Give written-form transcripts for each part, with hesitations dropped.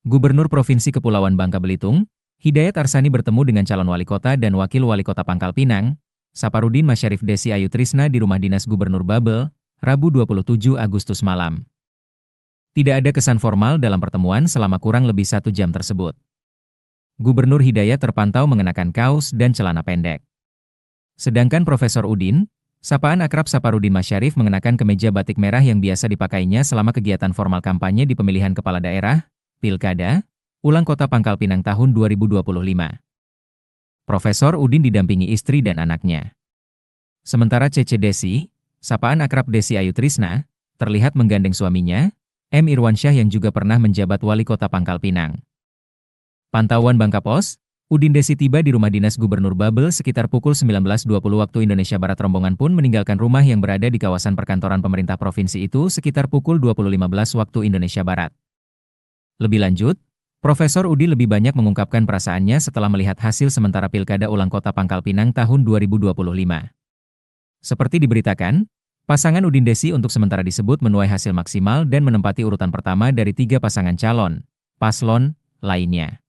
Gubernur Provinsi Kepulauan Bangka Belitung, Hidayat Arsani bertemu dengan calon wali kota dan wakil wali kota Pangkal Pinang, Saparudin Masyarif Desi Ayu Trisna di rumah dinas Gubernur Babel, Rabu 27 Agustus malam. Tidak ada kesan formal dalam pertemuan selama kurang lebih 1 jam tersebut. Gubernur Hidayat terpantau mengenakan kaos dan celana pendek. Sedangkan Profesor Udin, sapaan akrab Saparudin Masyarif mengenakan kemeja batik merah yang biasa dipakainya selama kegiatan formal kampanye di pemilihan kepala daerah, Pilkada, Ulang Kota Pangkal Pinang tahun 2025. Profesor Udin didampingi istri dan anaknya. Sementara Cece Desi, sapaan akrab Desi Ayu Trisna, terlihat menggandeng suaminya, M. Irwansyah yang juga pernah menjabat wali kota Pangkal Pinang. Pantauan Bangka Pos, Udin Desi tiba di rumah dinas Gubernur Babel sekitar pukul 19.20 waktu Indonesia Barat. Rombongan pun meninggalkan rumah yang berada di kawasan perkantoran pemerintah provinsi itu sekitar pukul 20.15 waktu Indonesia Barat. Lebih lanjut, Profesor Udin lebih banyak mengungkapkan perasaannya setelah melihat hasil sementara Pilkada Ulang Kota Pangkal Pinang tahun 2025. Seperti diberitakan, pasangan Udin Desi untuk sementara disebut menuai hasil maksimal dan menempati urutan pertama dari 3 pasangan calon, paslon, lainnya.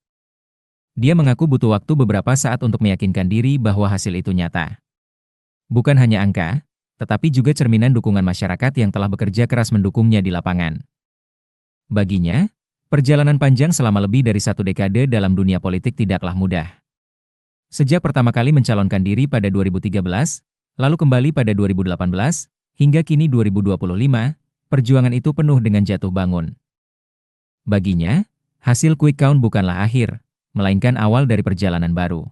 Dia mengaku butuh waktu beberapa saat untuk meyakinkan diri bahwa hasil itu nyata. Bukan hanya angka, tetapi juga cerminan dukungan masyarakat yang telah bekerja keras mendukungnya di lapangan. Baginya, perjalanan panjang selama lebih dari 1 dekade dalam dunia politik tidaklah mudah. Sejak pertama kali mencalonkan diri pada 2013, lalu kembali pada 2018, hingga kini 2025, perjuangan itu penuh dengan jatuh bangun. Baginya, hasil quick count bukanlah akhir, melainkan awal dari perjalanan baru.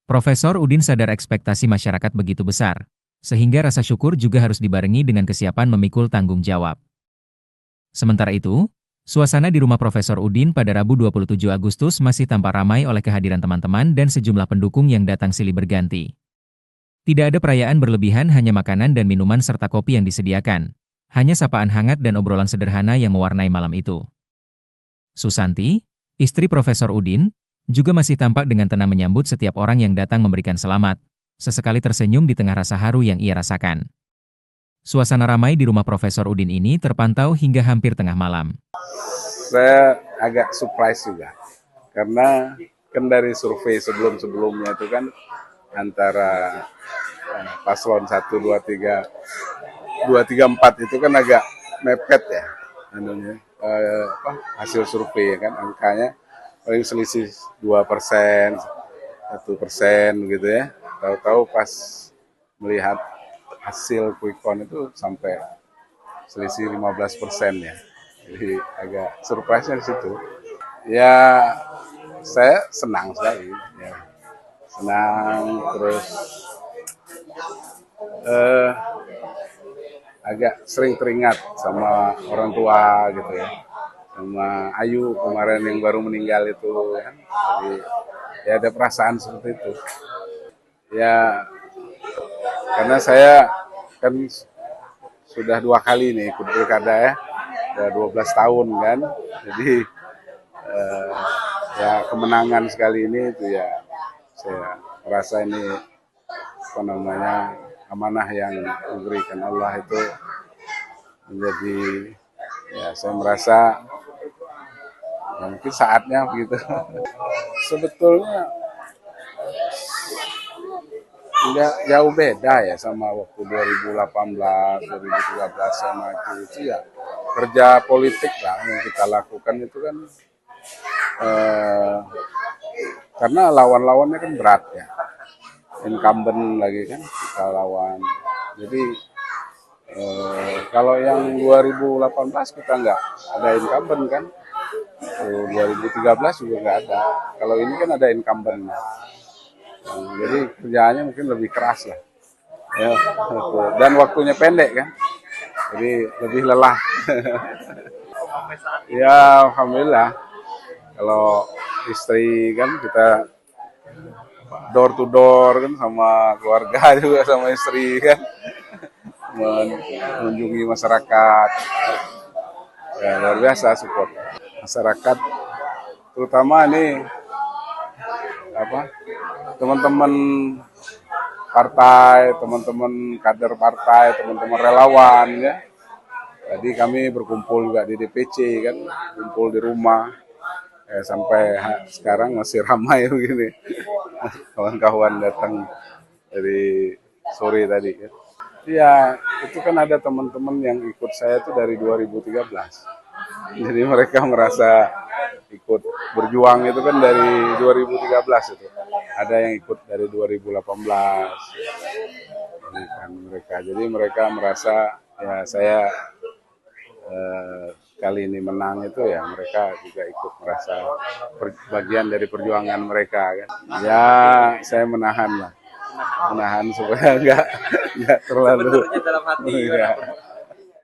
Profesor Udin sadar ekspektasi masyarakat begitu besar, sehingga rasa syukur juga harus dibarengi dengan kesiapan memikul tanggung jawab. Sementara itu, suasana di rumah Profesor Udin pada Rabu 27 Agustus masih tampak ramai oleh kehadiran teman-teman dan sejumlah pendukung yang datang silih berganti. Tidak ada perayaan berlebihan, hanya makanan dan minuman serta kopi yang disediakan. Hanya sapaan hangat dan obrolan sederhana yang mewarnai malam itu. Susanti, istri Profesor Udin, juga masih tampak dengan tenang menyambut setiap orang yang datang memberikan selamat, sesekali tersenyum di tengah rasa haru yang ia rasakan. Suasana ramai di rumah Profesor Udin ini terpantau hingga hampir tengah malam. Saya agak surprise juga, karena kan dari survei sebelum-sebelumnya itu kan antara paslon 1, 2, 3, 4 itu kan agak mepet ya, hasil survei kan angkanya paling selisih 2%, 1% gitu ya. Tahu-tahu pas melihat hasil quick count itu sampai selisih 15% ya. Jadi agak surprise-nya di situ. Ya, saya senang sekali. Ya. Senang, terus agak sering teringat sama orang tua gitu ya. Sama Ayu kemarin yang baru meninggal itu kan. Jadi ya ada perasaan seperti itu. Ya, karena saya kan sudah 2 kali nih ikut pilkada ya. Udah 12 tahun kan. Jadi ya kemenangan sekali ini itu ya saya merasa ini amanah yang diberikan Allah itu menjadi, ya saya merasa ya mungkin saatnya begitu. Sebetulnya nggak jauh beda ya sama waktu 2018, 2013 sama itu ya kerja politik lah yang kita lakukan itu kan karena lawan-lawannya kan berat ya, incumbent lagi kan kita lawan. Jadi kalau yang 2018 kita nggak ada incumbent kan, 2013 juga nggak ada. Kalau ini kan ada incumbent. Jadi kerjaannya mungkin lebih keras lah. Ya, dan waktunya pendek kan. Jadi lebih lelah. Ya, alhamdulillah. Kalau istri kan kita door to door kan sama keluarga juga sama istri kan. Mengunjungi masyarakat. Ya, luar biasa support. Masyarakat terutama ini teman-teman partai, teman-teman kader partai, teman-teman relawan ya. Tadi kami berkumpul juga di DPC kan, kumpul di rumah. sampai sekarang masih ramai begini. Kawan-kawan datang dari sore tadi. Ya, itu kan ada teman-teman yang ikut saya itu dari 2013. Jadi mereka merasa ikut berjuang itu kan dari 2013 itu. Ada yang ikut dari 2018. Jadi kan mereka. Jadi mereka merasa ya saya kali ini menang itu ya mereka juga ikut merasa bagian dari perjuangan mereka kan. Ya saya menahan lah, menahan supaya nggak terlalu. Sebenarnya dalam hati ya,